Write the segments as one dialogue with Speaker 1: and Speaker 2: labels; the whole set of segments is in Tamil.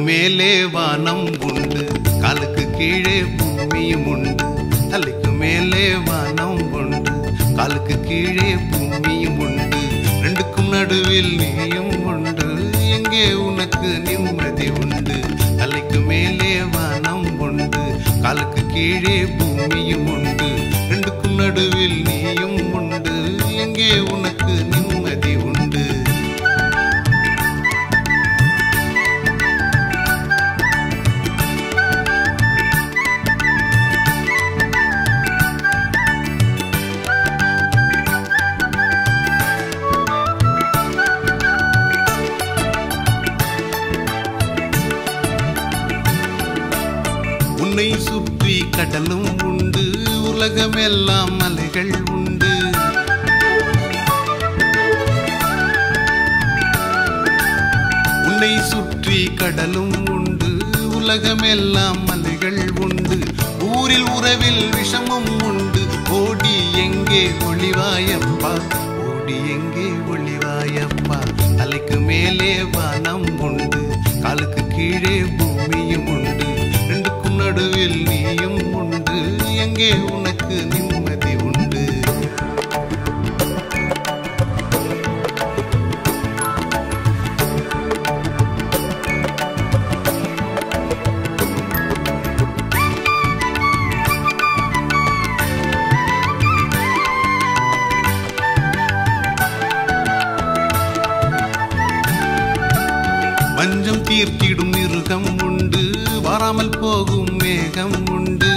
Speaker 1: மேலே வானம் உண்டு, காலுக்கு கீழே பூமியும் உண்டு. தலைக்கு மேலே வானம் உண்டு, காலுக்கு கீழே பூமியும் உண்டு. ரெண்டுக்கும் நடுவில் நீயும் உண்டு, எங்கே உனக்கு நிம்மதி உண்டு? தலைக்கு மேலே வானம் உண்டு, காலுக்கு கீழே பூமியும் உண்டு. ரெண்டுக்கும் நடுவில் நீயும் உண்டு, எங்கே உனக்கு நிம்மதி உண்டு? உன்னை சுற்றி கடலும் உண்டு, உலகமெல்லாம் மலைகள் உண்டு. உன்னை சுற்றி கடலும் உண்டு, உலகமெல்லாம் மலைகள் உண்டு. ஊரில் உறவில் விஷமும் உண்டு, ஓடி எங்கே ஒளிவாயப்பா, ஓடி எங்கே ஒளிவாயப்பா. தலைக்கு மேலே வானம் உண்டு, காலுக்கு கீழே பூமியும் உண்டு. ரெண்டுக்கும் நடுவில் நீயும் உண்டு, எங்கே உனக்கு நிம்மதி உண்டு? பஞ்சம் தீர்த்திடும் மிருகம் உண்டு, வராமல் போகும் மேகம் உண்டு.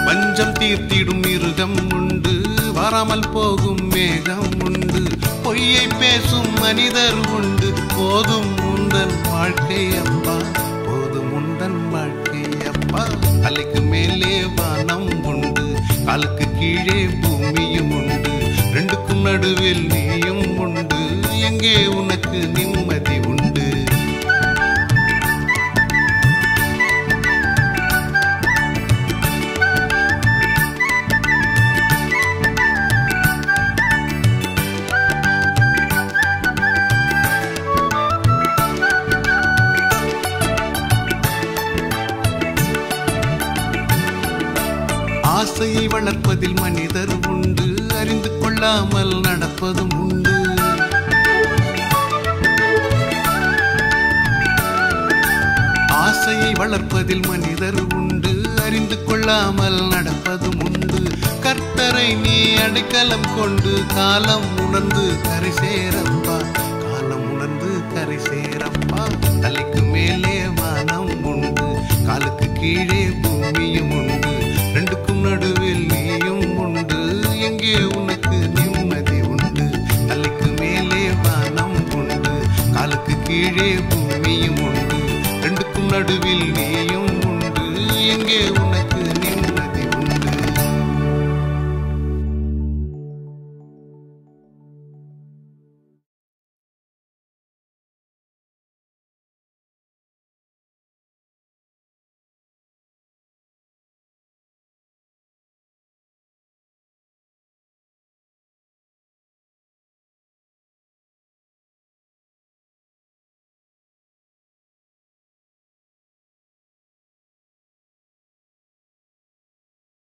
Speaker 1: பஞ்சம் தீர்த்திடும் மிருகம் உண்டு, வராமல் போகும் மேகம் உண்டு. பொய்யை பேசும் மனிதர் உண்டு, போதும் உந்தன் வாழ்க்கை அப்பா, போதும் உந்தன் வாழ்க்கை அப்பா. தலைக்கு மேலே வானம் உண்டு, காலுக்கு கீழே பூமியும் உண்டு. ரெண்டுக்கும் நடுவில் நீயும் உண்டு, எங்கே உனக்கு நிம்மதி உண்டு? ஆசையை வளர்ப்பதில் மனிதர் உண்டு, அறிந்து கொள்ளாமல் நடப்பதும் உண்டு. ஆசையை வளர்ப்பதில் மனிதர் உண்டு, அறிந்து கொள்ளாமல் நடப்பதும் உண்டு. கர்த்தரை நீ அடைக்கலம் கொண்டு, காலம் உணர்ந்து கரை சேரப்பா, காலம் உணர்ந்து கரை சேரப்பா. தலைக்கு மேலே வானம் உண்டு, காலுக்கு கீழே பூமியும் உண்டு. ரெண்டுக்கும் நடுவில் நீயும் உண்டு, எங்கே உனக்கு நிம்மதி உண்டு? தலைக்கு மேலே வானம் உண்டு, காலுக்கு கீழே